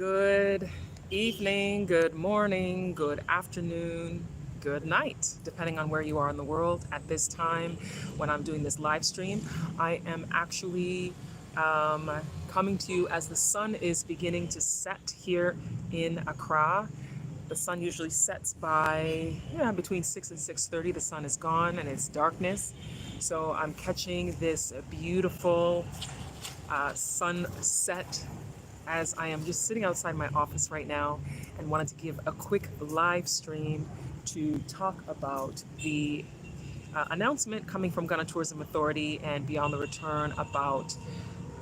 Good evening, good morning, good afternoon, good night, depending on where you are in the world at this time when I'm doing this live stream. I am actually coming to you as the sun is beginning to set here in Accra. The sun usually sets by between 6 and 6:30. The sun is gone and it's darkness. So I'm catching this beautiful sunset as I am just sitting outside my office right now and wanted to give a quick live stream to talk about the announcement coming from Ghana Tourism Authority and Beyond the Return about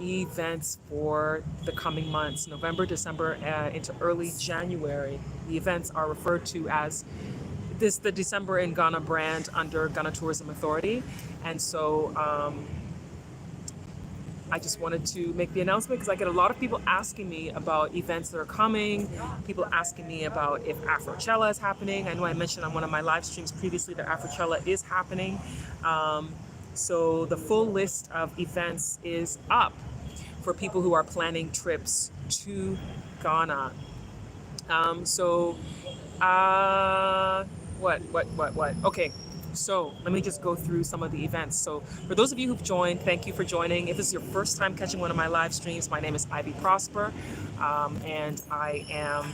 events for the coming months, November, December, into early January. The events are referred to as the December in Ghana brand under Ghana Tourism Authority. And so I just wanted to make the announcement because I get a lot of people asking me about events that are coming, people asking me about if Afrochella is happening. I know I mentioned on one of my live streams previously that Afrochella is happening. So the full list of events is up for people who are planning trips to Ghana. What? Okay. So let me just go through some of the events. So for those of you who've joined, thank you for joining. If this is your first time catching one of my live streams, my name is Ivy Prosper, and I am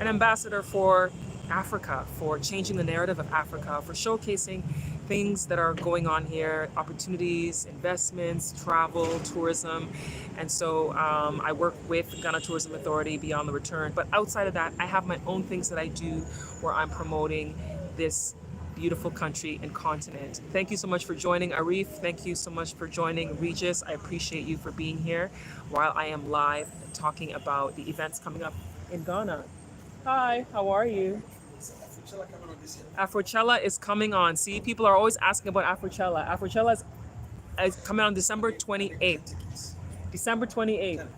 an ambassador for Africa, for changing the narrative of Africa, for showcasing things that are going on here, opportunities, investments, travel, tourism. And so I work with Ghana Tourism Authority Beyond the Return. But outside of that, I have my own things that I do where I'm promoting this beautiful country and continent. Thank you so much for joining, Arif. Thank you so much for joining, Regis. I appreciate you for being here while I am live talking about the events coming up in Ghana. Hi, how are you? Afrochella is coming on. See, people are always asking about Afrochella. Afrochella is coming on December 28th. December 28th.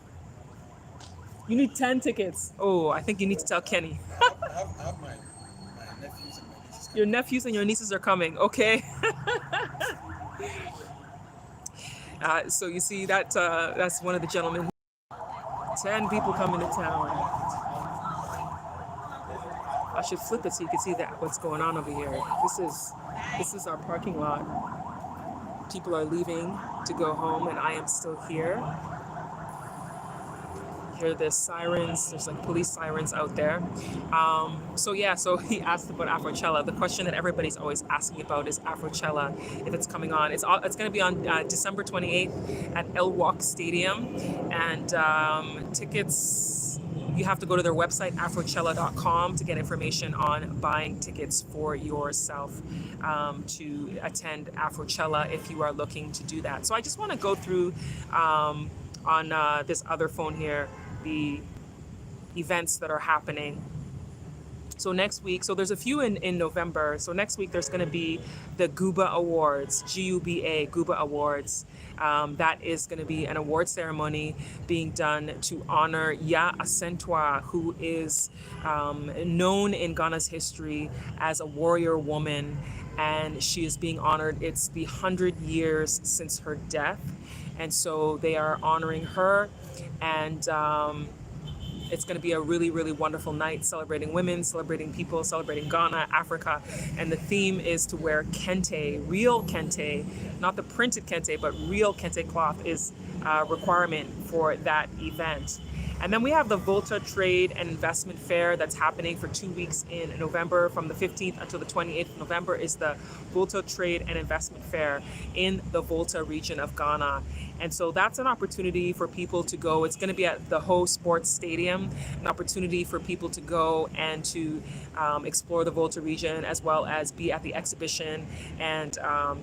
You need 10 tickets. Oh, I think you need to tell Kenny. I have my nephews and my nieces. Your nephews and your nieces are coming. Okay. So you see that's one of the gentlemen. 10 people coming to town. I should flip it so you can see that what's going on over here. This is our parking lot. People are leaving to go home, and I am still here. Hear the sirens. There's like police sirens out there. So he asked about Afrochella. The question that everybody's always asking about is Afrochella, if it's coming on. It's going to be on December 28th at El Wak Stadium, and tickets. You have to go to their website, afrochella.com, to get information on buying tickets for yourself to attend Afrochella if you are looking to do that. So I just want to go through on this other phone here the events that are happening. So next week, so there's a few in November. So next week there's going to be the Gooba Awards, Guba, Gooba Awards. That is going to be an award ceremony being done to honor Ya Asantewaa, who is known in Ghana's history as a warrior woman, and she is being honored. It's the 100 years since her death, and so they are honoring her, and it's going to be a really, really wonderful night celebrating women, celebrating people, celebrating Ghana, Africa. And the theme is to wear kente, real kente, not the printed kente, but real kente cloth is a requirement for that event. And then we have the Volta Trade and Investment Fair that's happening for 2 weeks in November. From the 15th until the 28th of November is the Volta Trade and Investment Fair in the Volta region of Ghana. And so that's an opportunity for people to go. It's going to be at the Ho Sports Stadium, an opportunity for people to go and to explore the Volta region, as well as be at the exhibition and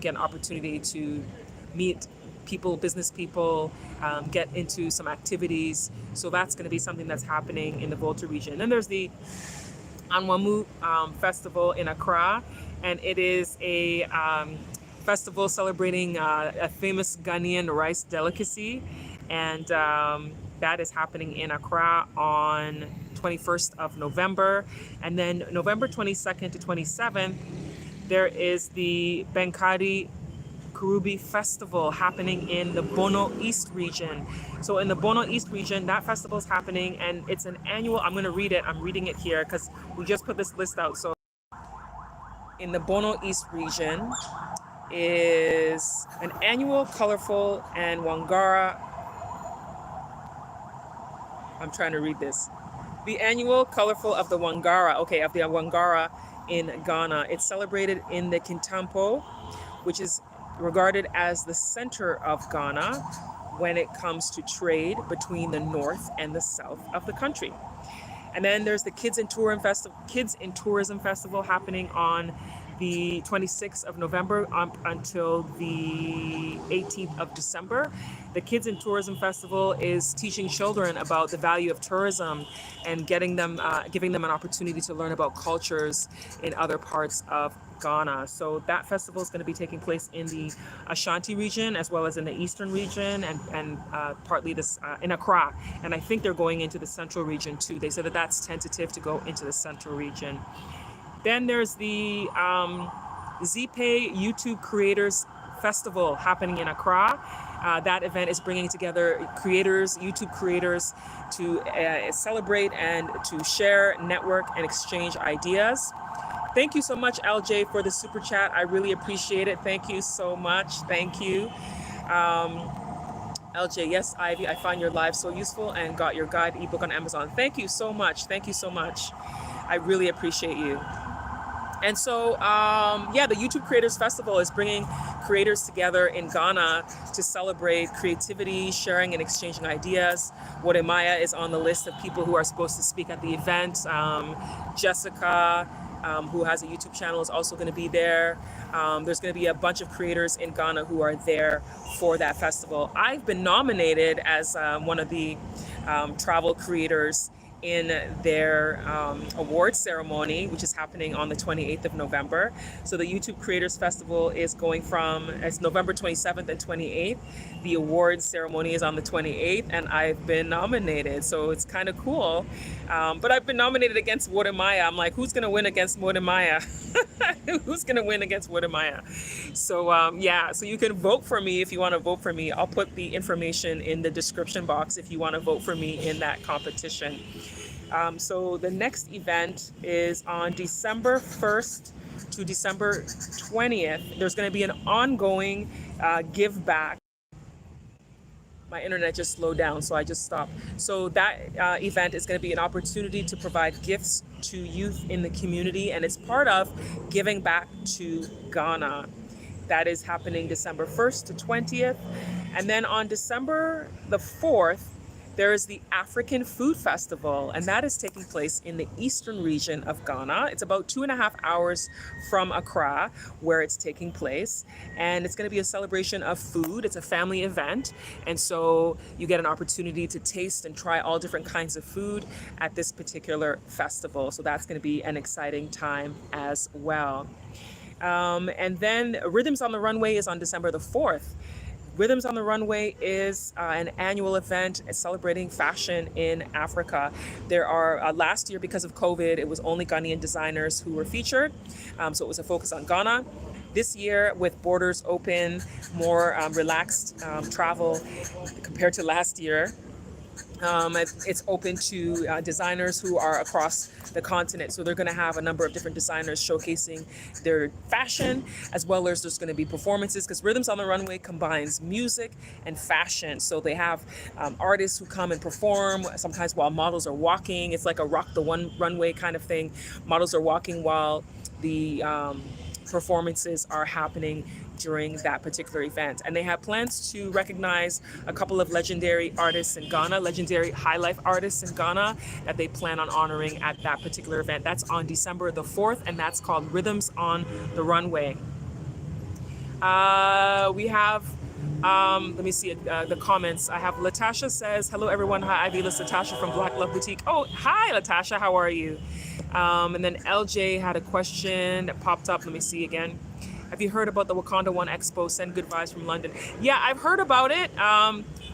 get an opportunity to meet people, business people, get into some activities. So that's going to be something that's happening in the Volta region. And then there's the Anwamu Festival in Accra, and it is a festival celebrating a famous Ghanaian rice delicacy, and that is happening in Accra on 21st of November. And then November 22nd to 27th, there is the Benkadi Karubi Festival happening in the Bono East region. So in the Bono East region, that festival is happening, and it's an annual, I'm going to read it, I'm reading it here because we just put this list out. So in the Bono East region is an annual, colorful, and Wangara, I'm trying to read this. The annual colorful of the Wangara, of the Wangara in Ghana. It's celebrated in the Kintampo, which is regarded as the center of Ghana when it comes to trade between the north and the south of the country. And then there's the Kids in Tourism Festival happening on the 26th of November until the 18th of December. The Kids in Tourism Festival is teaching children about the value of tourism and giving them an opportunity to learn about cultures in other parts of Ghana. So that festival is going to be taking place in the Ashanti region as well as in the eastern region and partly this in Accra. And I think they're going into the central region too. They said that that's tentative to go into the central region. Then there's the Zepe YouTube Creators Festival happening in Accra. That event is bringing together YouTube creators to celebrate and to share, network, and exchange ideas. Thank you so much, LJ, for the super chat. I really appreciate it. Thank you so much. Thank you. LJ, yes, Ivy, I find your live so useful and got your guide ebook on Amazon. Thank you so much. Thank you so much. I really appreciate you. And so, the YouTube Creators Festival is bringing creators together in Ghana to celebrate creativity, sharing and exchanging ideas. Wodemaya is on the list of people who are supposed to speak at the event. Jessica, who has a YouTube channel, is also going to be there. There's going to be a bunch of creators in Ghana who are there for that festival. I've been nominated as one of the travel creators in their awards ceremony, which is happening on the 28th of November. So the YouTube Creators Festival is going from, it's November 27th and 28th. The awards ceremony is on the 28th, and I've been nominated. So it's kind of cool. But I've been nominated against Wodemaya. I'm like, who's going to win against Wodemaya? Who's going to win against Wodemaya? So so you can vote for me if you want to vote for me. I'll put the information in the description box if you want to vote for me in that competition. So the next event is on December 1st to December 20th. There's going to be an ongoing give back. My internet just slowed down, so I just stopped. So that event is going to be an opportunity to provide gifts to youth in the community, and it's part of giving back to Ghana. That is happening December 1st to 20th. And then on December the 4th, there is the African Food Festival, and that is taking place in the eastern region of Ghana. It's about 2.5 hours from Accra, where it's taking place. And it's going to be a celebration of food. It's a family event. And so you get an opportunity to taste and try all different kinds of food at this particular festival. So that's going to be an exciting time as well. And then Rhythms on the Runway is on December the 4th. Rhythms on the Runway is an annual event celebrating fashion in Africa. There are, last year because of COVID, it was only Ghanaian designers who were featured. So it was a focus on Ghana. This year, with borders open, more relaxed travel compared to last year, it's open to designers who are across the continent. So they're going to have a number of different designers showcasing their fashion, as well as there's going to be performances, because Rhythms on the Runway combines music and fashion. So they have artists who come and perform, sometimes while models are walking. It's like a Rock the One runway kind of thing. Models are walking while the performances are happening during that particular event. And they have plans to recognize a couple of legendary artists in Ghana, legendary high life artists in Ghana, that they plan on honoring at that particular event. That's on December the 4th, and that's called Rhythms on the Runway. We have, let me see the comments. I have Latasha says, hello everyone. Hi, Ivy. This is Latasha from Black Love Boutique. Oh, hi Latasha, how are you? And then LJ had a question that popped up. Let me see again. Have you heard about the Wakanda One Expo? Send good vibes from London. Yeah, I've heard about it.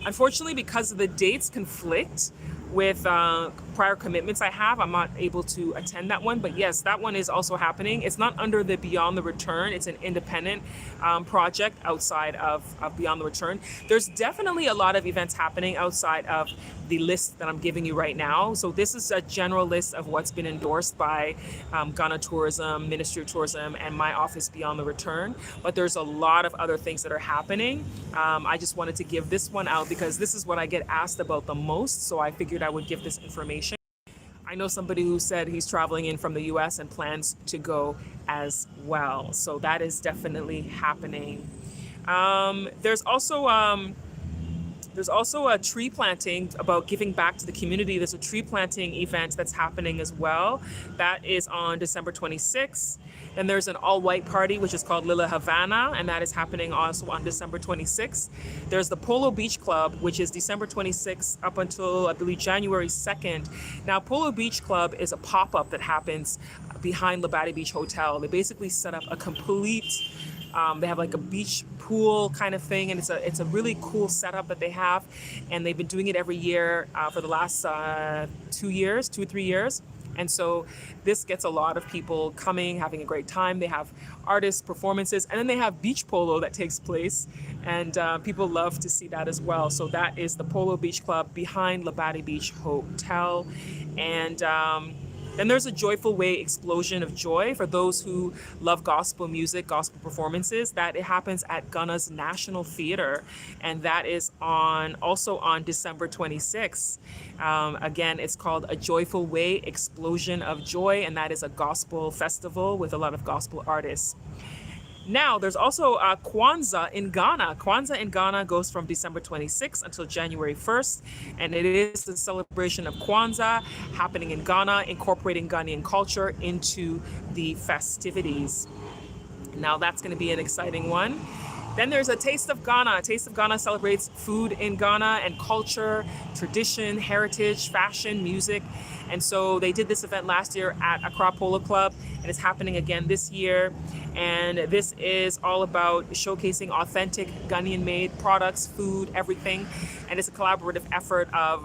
Unfortunately, because the dates conflict with prior commitments I have, I'm not able to attend that one. But yes, that one is also happening. It's not under the Beyond the Return. It's an independent project outside of Beyond the Return. There's definitely a lot of events happening outside of the list that I'm giving you right now. So this is a general list of what's been endorsed by Ghana Tourism, Ministry of Tourism, and my office Beyond the Return. But there's a lot of other things that are happening. I just wanted to give this one out because this is what I get asked about the most. So I figured I would give this information. I know somebody who said he's traveling in from the US and plans to go as well. So that is definitely happening. There's also a tree planting about giving back to the community. There's a tree planting event that's happening as well. That is on December 26th. Then there's an all-white party, which is called Lila Havana, and that is happening also on December 26th. There's the Polo Beach Club, which is December 26th up until, I believe, January 2nd. Now, Polo Beach Club is a pop-up that happens behind Labadi Beach Hotel. They basically set up a complete they have like a beach pool kind of thing, and it's a really cool setup that they have, and they've been doing it every year for the last 2 or 3 years. And so this gets a lot of people coming, having a great time. They have artist performances, and then they have beach polo that takes place, and people love to see that as well. So that is the Polo Beach Club behind Labadi Beach Hotel. And then there's a Joyful Way Explosion of Joy for those who love gospel music, gospel performances. That it happens at Ghana's National Theatre, and that is also on December 26th. Again, it's called A Joyful Way Explosion of Joy, and that is a gospel festival with a lot of gospel artists. Now, there's also Kwanzaa in Ghana. Kwanzaa in Ghana goes from December 26th until January 1st, and it is the celebration of Kwanzaa happening in Ghana, incorporating Ghanaian culture into the festivities. Now, that's going to be an exciting one. Then there's a Taste of Ghana. Taste of Ghana celebrates food in Ghana and culture, tradition, heritage, fashion, music. And so they did this event last year at Accra Polo Club, and it's happening again this year. And this is all about showcasing authentic Ghanaian-made products, food, everything. And it's a collaborative effort of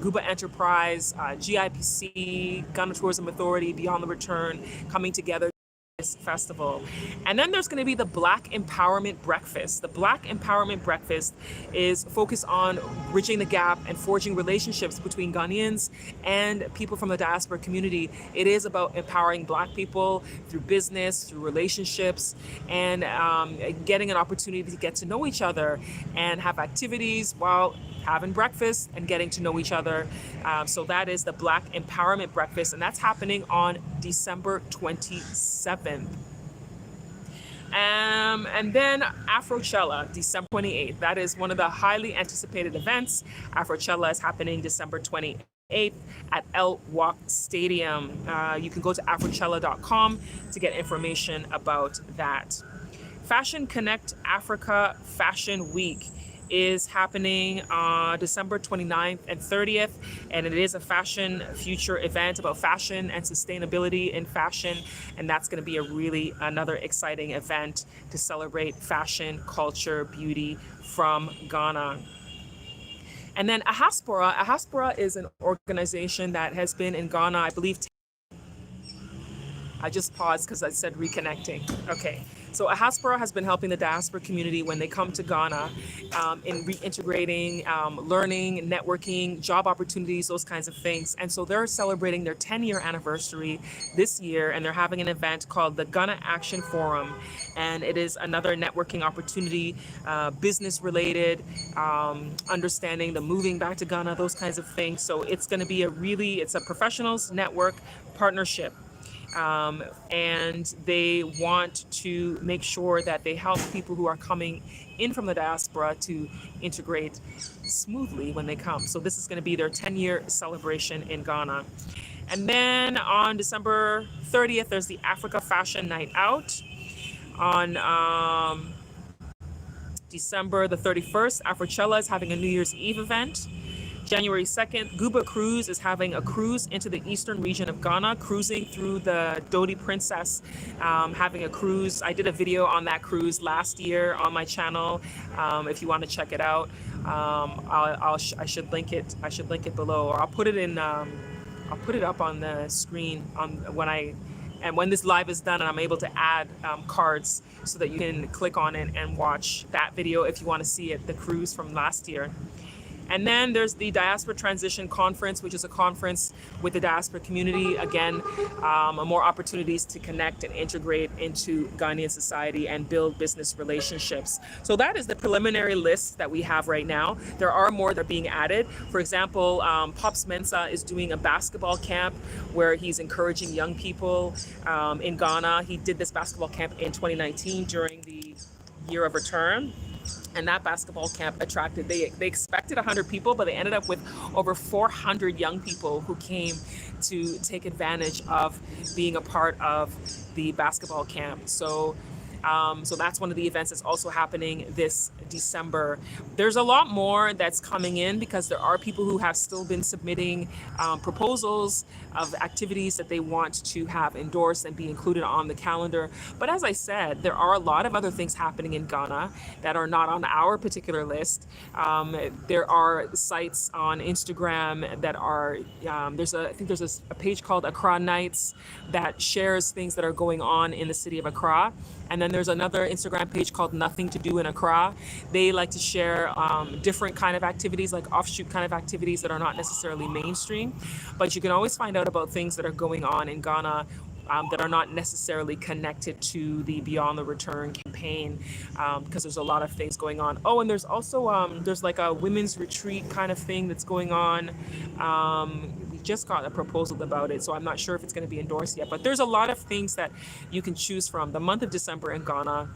Gooba Enterprise, GIPC, Ghana Tourism Authority, Beyond the Return, coming together festival. And then there's going to be the Black Empowerment Breakfast. The Black Empowerment Breakfast is focused on bridging the gap and forging relationships between Ghanaians and people from the diaspora community. It is about empowering Black people through business, through relationships, and getting an opportunity to get to know each other and have activities while having breakfast and getting to know each other. So that is the Black Empowerment Breakfast, and that's happening on December 27th. And then Afrochella, December 28th. That is one of the highly anticipated events. Afrochella is happening December 28th at El Wak Stadium. You can go to afrochella.com to get information about that. Fashion Connect Africa Fashion Week is happening December 29th and 30th, and it is a fashion future event about fashion and sustainability in fashion, and that's going to be another exciting event to celebrate fashion, culture, beauty from Ghana. And then Diaspora is an organization that has been in Ghana, I believe. I just paused because I said reconnecting. Okay. So Diaspora has been helping the diaspora community when they come to Ghana in reintegrating, learning, networking, job opportunities, those kinds of things. And so they're celebrating their 10-year anniversary this year, and they're having an event called the Ghana Action Forum. And it is another networking opportunity, business related, understanding the moving back to Ghana, those kinds of things. So it's going to be it's a professionals network partnership. And they want to make sure that they help people who are coming in from the diaspora to integrate smoothly when they come. So this is going to be their 10-year celebration in Ghana. And then on December 30th, there's the Africa Fashion Night Out. On December the 31st, Afrochella is having a New Year's Eve event. January 2nd, Gooba Cruise is having a cruise into the eastern region of Ghana, cruising through the Dodi Princess, having a cruise. I did a video on that cruise last year on my channel. If you want to check it out, I should link it. I should link it below, or I'll put it in. I'll put it up on the screen when this live is done, and I'm able to add cards so that you can click on it and watch that video if you want to see it, the cruise from last year. And then there's the Diaspora Transition Conference, which is a conference with the diaspora community. Again, more opportunities to connect and integrate into Ghanaian society and build business relationships. So that is the preliminary list that we have right now. There are more that are being added. For example, Pops Mensa is doing a basketball camp where he's encouraging young people in Ghana. He did this basketball camp in 2019 during the year of return. And that basketball camp attracted, they expected 100 people, but they ended up with over 400 young people who came to take advantage of being a part of the basketball camp. So that's one of the events that's also happening this December. There's a lot more that's coming in because there are people who have still been submitting proposals of activities that they want to have endorsed and be included on the calendar. But as I said, there are a lot of other things happening in Ghana that are not on our particular list. There are sites on Instagram that are, I think there's a page called Accra Nights that shares things that are going on in the city of Accra. And then there's another Instagram page called Nothing to Do in Accra. They like to share different kind of activities, like offshoot kind of activities that are not necessarily mainstream. But you can always find out about things that are going on in Ghana that are not necessarily connected to the Beyond the Return campaign, because there's a lot of things going on. Oh, and there's also there's like a women's retreat kind of thing that's going on. We just got a proposal about it, so I'm not sure if it's going to be endorsed yet. But there's a lot of things that you can choose from. The month of December in Ghana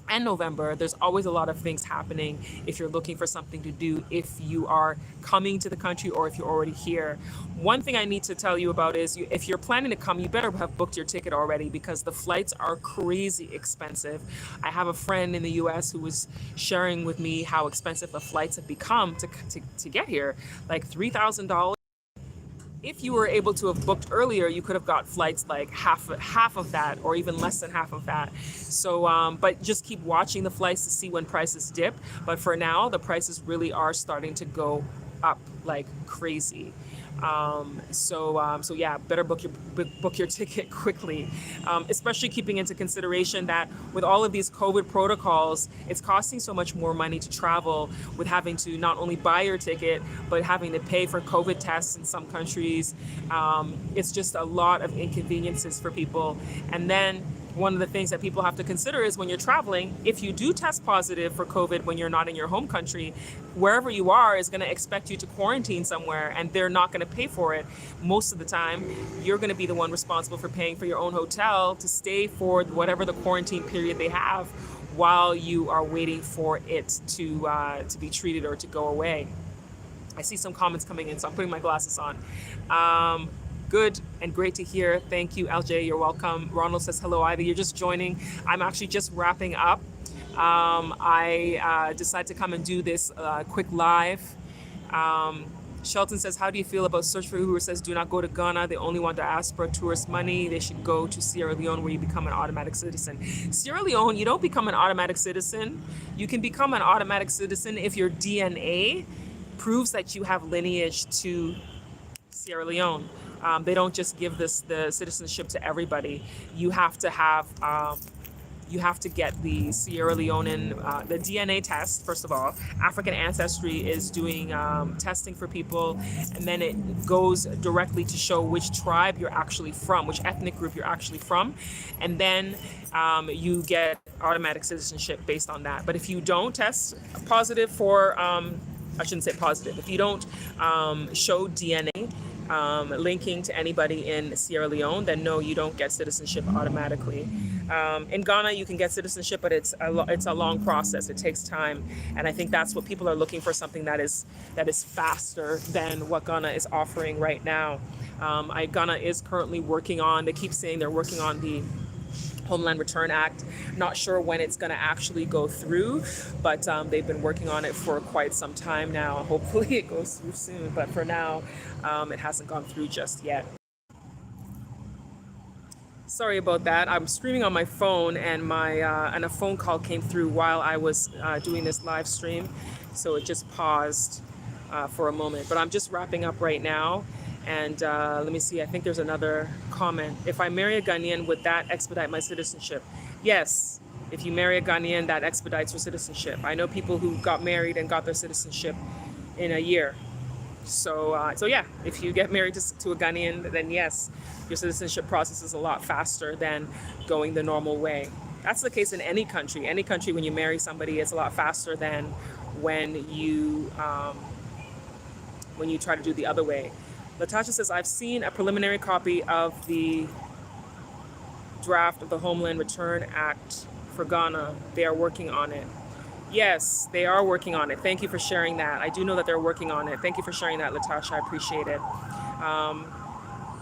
and November, there's always a lot of things happening if you're looking for something to do, if you are coming to the country or if you're already here. One thing I need to tell you about is if you're planning to come, you better have booked your ticket already because the flights are crazy expensive. I have a friend in the US who was sharing with me how expensive the flights have become to get here, like $3,000. If you were able to have booked earlier, you could have got flights like half of that or even less than half of that. So, but just keep watching the flights to see when prices dip. But for now, the prices really are starting to go up like crazy. So yeah, better book your ticket quickly, especially keeping into consideration that with all of these COVID protocols, it's costing so much more money to travel with having to not only buy your ticket, but having to pay for COVID tests in some countries. It's just a lot of inconveniences for people. And then one of the things that people have to consider is when you're traveling, if you do test positive for COVID when you're not in your home country, wherever you are is going to expect you to quarantine somewhere, and they're not going to pay for it. Most of the time, you're going to be the one responsible for paying for your own hotel to stay for whatever the quarantine period they have while you are waiting for it to be treated or to go away. I see some comments coming in, so I'm putting my glasses on. Good and great to hear. Thank you, LJ. You're welcome. Ronald says, hello, Ivy. You're just joining. I'm actually just wrapping up. I decided to come and do this quick live. Shelton says, how do you feel about Search for Who says, do not go to Ghana. They only want to ask for tourist money. They should go to Sierra Leone where you become an automatic citizen. Sierra Leone, you don't become an automatic citizen. You can become an automatic citizen if your DNA proves that you have lineage to Sierra Leone. They don't just give the citizenship to everybody. You have to have, you have to get the Sierra Leonean, the DNA test, first of all. African Ancestry is doing testing for people, and then it goes directly to show which tribe you're actually from, which ethnic group you're actually from, and then you get automatic citizenship based on that. But if you don't test positive for, I shouldn't say positive, if you don't show DNA, linking to anybody in Sierra Leone, then no, you don't get citizenship automatically. In Ghana, you can get citizenship, but it's a long process. It takes time, and I think that's what people are looking for, something that is faster than what Ghana is offering right now. Ghana is currently working on. They keep saying they're working on the Homeland Return Act. Not sure when it's going to actually go through, but they've been working on it for quite some time now. Hopefully it goes through soon, but for now, it hasn't gone through just yet. Sorry about that. I'm streaming on my phone, and a phone call came through while I was doing this live stream, so it just paused for a moment. But I'm just wrapping up right now. And let me see, I think there's another comment. If I marry a Ghanaian, would that expedite my citizenship? Yes, if you marry a Ghanaian, that expedites your citizenship. I know people who got married and got their citizenship in a year. So yeah, if you get married to a Ghanaian, then yes, your citizenship process is a lot faster than going the normal way. That's the case in any country. Any country, when you marry somebody, it's a lot faster than when you try to do the other way. Latasha says, I've seen a preliminary copy of the draft of the Homeland Return Act for Ghana. They are working on it. Yes, they are working on it. Thank you for sharing that. I do know that they're working on it. Thank you for sharing that, Latasha. I appreciate it.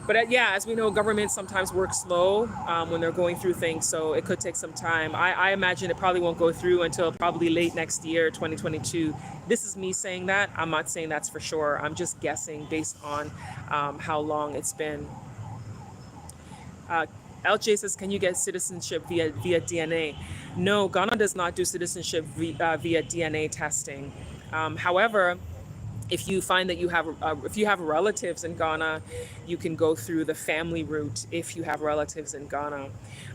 But yeah, as we know, governments sometimes work slow when they're going through things, so it could take some time. I imagine it probably won't go through until probably late next year, 2022. This is me saying that. I'm not saying that's for sure. I'm just guessing based on how long it's been. LJ says, can you get citizenship via DNA? No, Ghana does not do citizenship via DNA testing. However, if you find that you have relatives in Ghana, you can go through the family route if you have relatives in Ghana.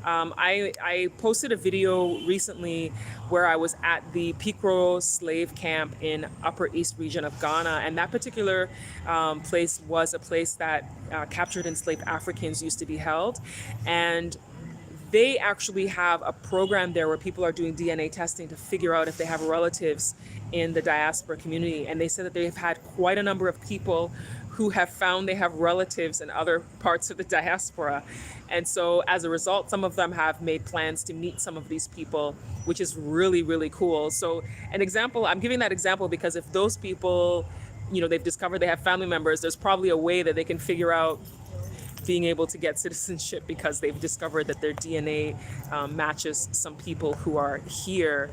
I posted a video recently where I was at the Pikro slave camp in Upper East region of Ghana, and that particular place was a place that captured enslaved Africans used to be held. And they actually have a program there where people are doing DNA testing to figure out if they have relatives in the diaspora community. And they said that they've had quite a number of people who have found they have relatives in other parts of the diaspora. And so as a result, some of them have made plans to meet some of these people, which is really, really cool. So an example, I'm giving that example because if those people, they've discovered they have family members, there's probably a way that they can figure out being able to get citizenship because they've discovered that their DNA matches some people who are here,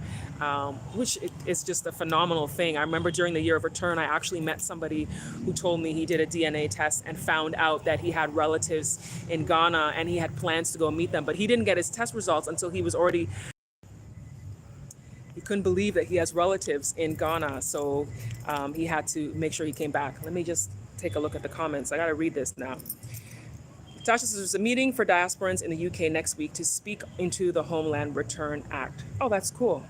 which is just a phenomenal thing. I remember during the year of return, I actually met somebody who told me he did a DNA test and found out that he had relatives in Ghana and he had plans to go meet them, but he didn't get his test results until he couldn't believe that he has relatives in Ghana, so he had to make sure he came back. Let me just take a look at the comments. I gotta read this now. Tasha says there's a meeting for diasporans in the UK next week to speak into the Homeland Return Act. Oh, that's cool.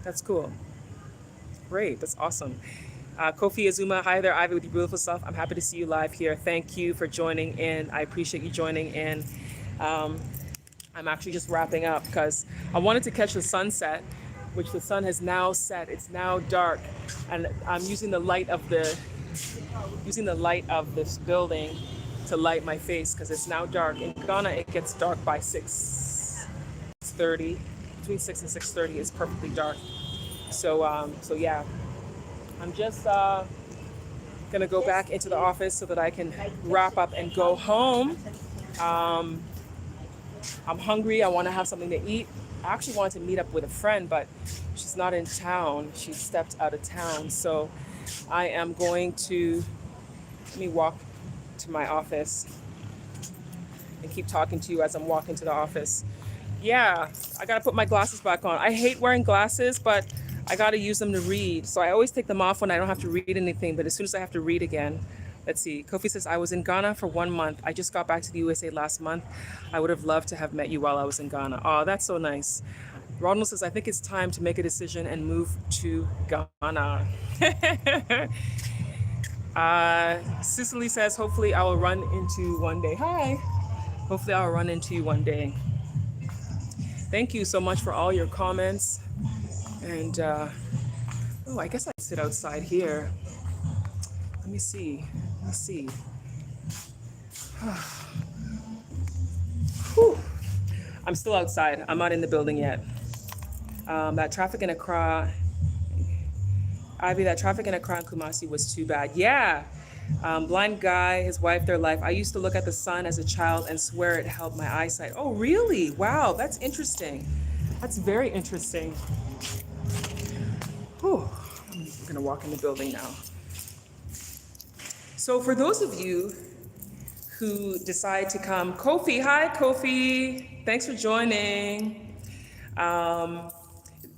That's cool. Great. That's awesome. Kofi Azuma, hi there, Ivy, with your beautiful self. I'm happy to see you live here. Thank you for joining in. I appreciate you joining in. I'm actually just wrapping up because I wanted to catch the sunset, which the sun has now set. It's now dark, and I'm using the light of this building to light my face because it's now dark. In Ghana, it gets dark by 6:30. Between 6 and 6:30 is perfectly dark. So yeah, I'm just gonna go back into the office so that I can wrap up and go home. I'm hungry. I want to have something to eat. I actually wanted to meet up with a friend, but she's not in town. She stepped out of town. So I am going to, let me walk to my office and keep talking to you as I'm walking to the office. Yeah, I gotta put my glasses back on. I hate wearing glasses, but I gotta use them to read. So I always take them off when I don't have to read anything, but as soon as I have to read again. Let's see, Kofi says, I was in Ghana for 1 month. I just got back to the USA last month. I would have loved to have met you while I was in Ghana. Oh, that's so nice. Ronald says, I think it's time to make a decision and move to Ghana. Cicely says, hopefully I will run into you one day. Hi. Hopefully I'll run into you one day. Thank you so much for all your comments. And, oh, I guess I sit outside here. Let me see. Whew. I'm still outside. I'm not in the building yet. That traffic in Accra, Ivy, that traffic in Accra and Kumasi was too bad. Yeah, Blind guy, his wife, their life. I used to look at the sun as a child and swear it helped my eyesight. Oh, really? Wow, that's interesting. That's very interesting. Whew. I'm gonna walk in the building now. So for those of you who decide to come, Kofi, hi Kofi, thanks for joining.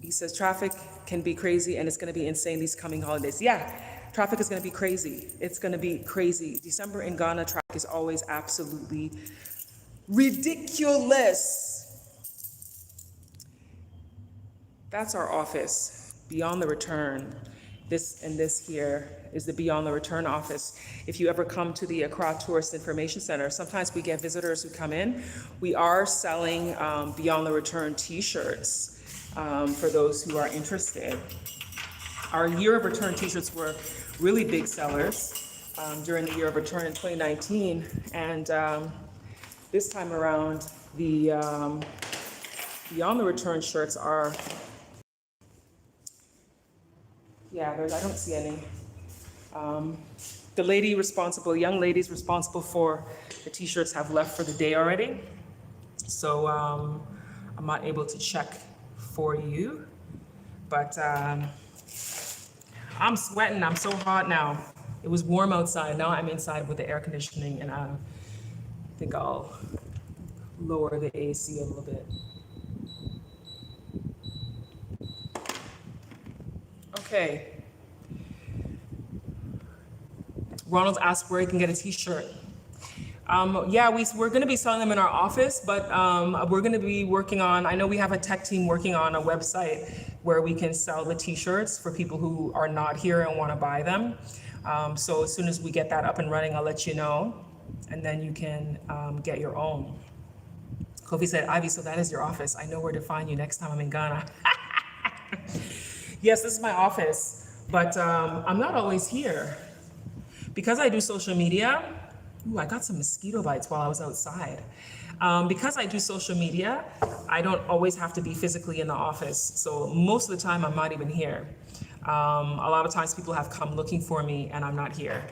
He says traffic can be crazy and it's gonna be insane these coming holidays. Yeah, traffic is gonna be crazy. It's gonna be crazy. December in Ghana, traffic is always absolutely ridiculous. That's our office, Beyond the Return. This here is the Beyond the Return office. If you ever come to the Accra Tourist Information Center, sometimes we get visitors who come in. We are selling Beyond the Return t-shirts for those who are interested. Our Year of Return t-shirts were really big sellers during the Year of Return in 2019. And this time around, the Beyond the Return shirts are, yeah, I don't see any. The young ladies responsible for the t-shirts have left for the day already. So I'm not able to check for you, but I'm sweating, I'm so hot now. It was warm outside, now I'm inside with the air conditioning, and I think I'll lower the AC a little bit. Okay. Ronald asked where he can get a t-shirt. Yeah, we're gonna be selling them in our office, but we're gonna be working on, I know we have a tech team working on a website where we can sell the t-shirts for people who are not here and wanna buy them. So as soon as we get that up and running, I'll let you know, and then you can get your own. Kofi said, Ivy, so that is your office. I know where to find you next time I'm in Ghana. Yes, this is my office, but I'm not always here. Because I do social media, ooh, I got some mosquito bites while I was outside. Because I do social media, I don't always have to be physically in the office. So most of the time, I'm not even here. A lot of times people have come looking for me and I'm not here.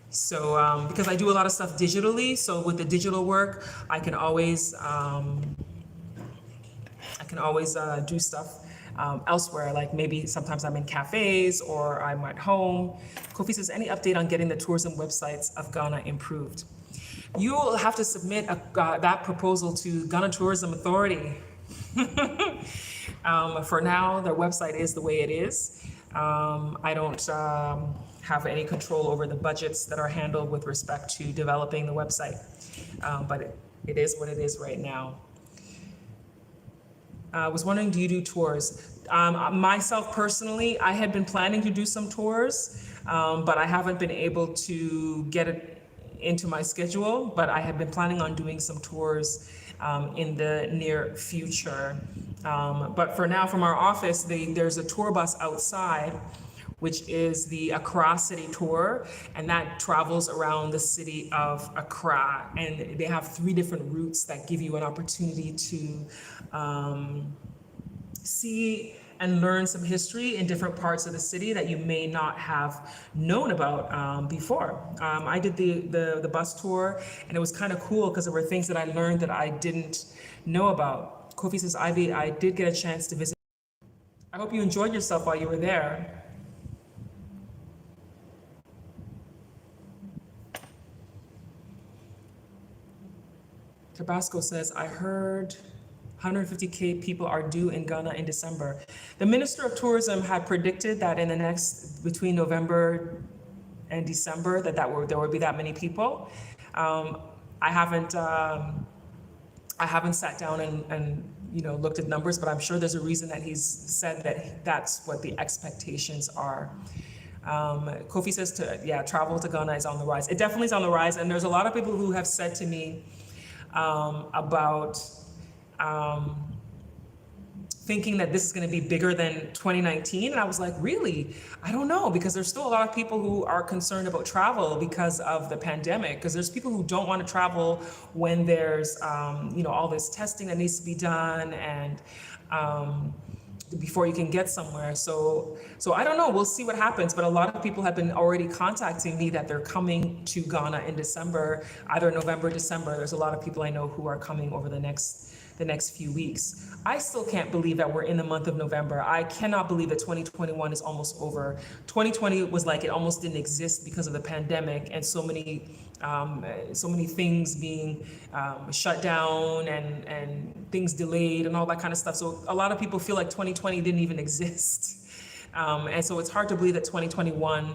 So because I do a lot of stuff digitally, so with the digital work, I can always do stuff elsewhere, like maybe sometimes I'm in cafes or I'm at home. Kofi says, any update on getting the tourism websites of Ghana improved? You will have to submit that proposal to Ghana Tourism Authority. For now, their website is the way it is. I don't have any control over the budgets that are handled with respect to developing the website, but it is what it is right now. I was wondering, do you do tours? Myself personally, I had been planning to do some tours, but I haven't been able to get it into my schedule, but I had been planning on doing some tours in the near future. But for now, from our office, there's a tour bus outside, which is the Accra City Tour, and that travels around the city of Accra. And they have 3 different routes that give you an opportunity to see and learn some history in different parts of the city that you may not have known about before. I did the bus tour, and it was kind of cool because there were things that I learned that I didn't know about. Kofi says, Ivy, I did get a chance to visit. I hope you enjoyed yourself while you were there. Tabasco says, I heard 150K people are due in Ghana in December. The Minister of Tourism had predicted that in the between November and December, there would be that many people. I haven't sat down and looked at numbers, but I'm sure there's a reason that he's said that that's what the expectations are. Kofi says travel to Ghana is on the rise. It definitely is on the rise, and there's a lot of people who have said to me about thinking that this is going to be bigger than 2019. And I was like, really? I don't know, because there's still a lot of people who are concerned about travel because of the pandemic, because there's people who don't want to travel when there's all this testing that needs to be done, and before you can get somewhere. So I don't know. We'll see what happens. But a lot of people have been already contacting me that they're coming to Ghana in December, either November, December. There's a lot of people I know who are coming over the next few weeks. I still can't believe that we're in the month of November. I cannot believe that 2021 is almost over. 2020 was like it almost didn't exist because of the pandemic and so many things being shut down and things delayed and all that kind of stuff. So a lot of people feel like 2020 didn't even exist. And so it's hard to believe that 2021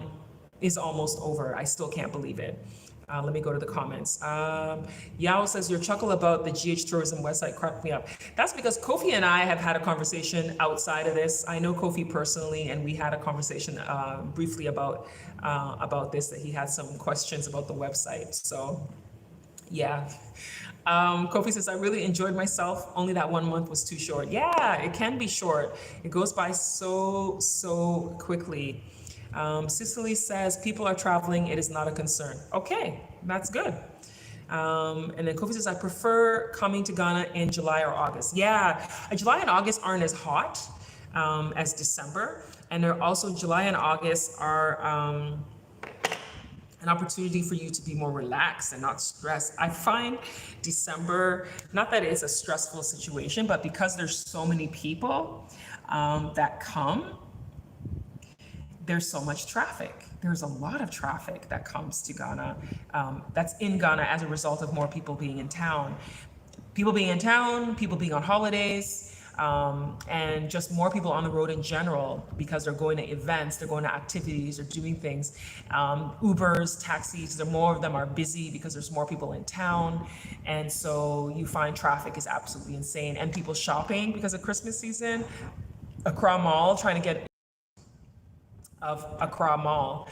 is almost over. I still can't believe it. Let me go to the comments. Yao says, your chuckle about the GH Tourism website cracked me up. That's because Kofi and I have had a conversation outside of this. I know Kofi personally, and we had a conversation briefly about this, that he had some questions about the website. So, yeah. Kofi says, I really enjoyed myself. Only that 1 month was too short. Yeah, it can be short. It goes by so quickly. Cicely says, people are traveling, it is not a concern. Okay, that's good. And then Kofi says, I prefer coming to Ghana in July or August. Yeah, July and August aren't as hot as December. And they're also, July and August are an opportunity for you to be more relaxed and not stressed. I find December, not that it's a stressful situation, but because there's so many people that come, there's so much traffic. There's a lot of traffic that comes to Ghana, that's in Ghana as a result of more people being in town. People being in town, people being on holidays, and just more people on the road in general because they're going to events, they're going to activities, they're doing things. Ubers, taxis, more of them are busy because there's more people in town. And so you find traffic is absolutely insane. And people shopping because of Christmas season. Accra Mall, trying to get of Accra Mall,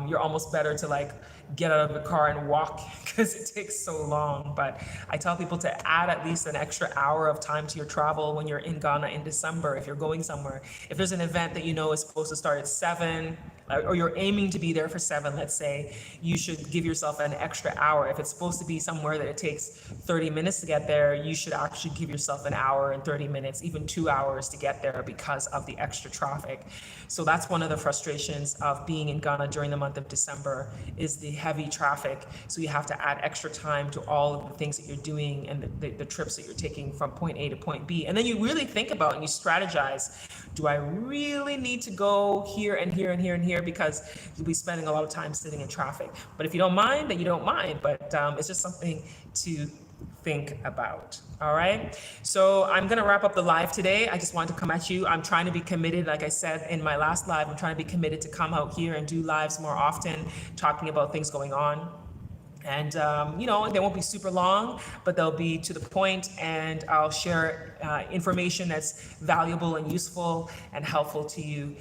you're almost better to like get out of the car and walk because it takes so long. But I tell people to add at least an extra hour of time to your travel when you're in Ghana in December, if you're going somewhere. If there's an event that you know is supposed to start at 7, or you're aiming to be there for 7, let's say, you should give yourself an extra hour. If it's supposed to be somewhere that it takes 30 minutes to get there, you should actually give yourself an hour and 30 minutes, even 2 hours to get there because of the extra traffic. So that's one of the frustrations of being in Ghana during the month of December, is the heavy traffic. So you have to add extra time to all of the things that you're doing and the trips that you're taking from point A to point B. And then you really think about and you strategize, do I really need to go here and here and here and here? Because you'll be spending a lot of time sitting in traffic. But if you don't mind, then you don't mind. But it's just something to think about. All right. So I'm going to wrap up the live today. I just wanted to come at you. I'm trying to be committed. Like I said in my last live, I'm trying to be committed to come out here and do lives more often, talking about things going on. And, they won't be super long, but they'll be to the point, and I'll share information that's valuable and useful and helpful to you.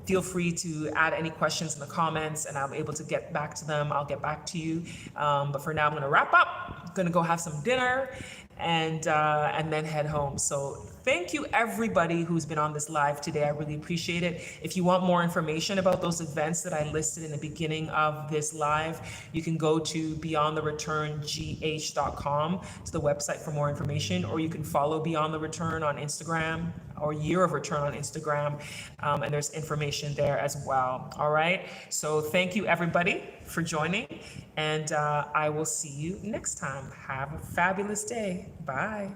Feel free to add any questions in the comments, and I'll be able to get back to them. I'll get back to you. But for now, I'm going to wrap up. I'm going to go have some dinner and then head home. So thank you everybody who's been on this live today. I really appreciate it. If you want more information about those events that I listed in the beginning of this live, you can go to beyondthereturnGH.com to the website for more information, or you can follow Beyond the Return on Instagram, or Year of Return on Instagram, and there's information there as well. All right. So thank you everybody for joining, and I will see you next time. Have a fabulous day. Bye.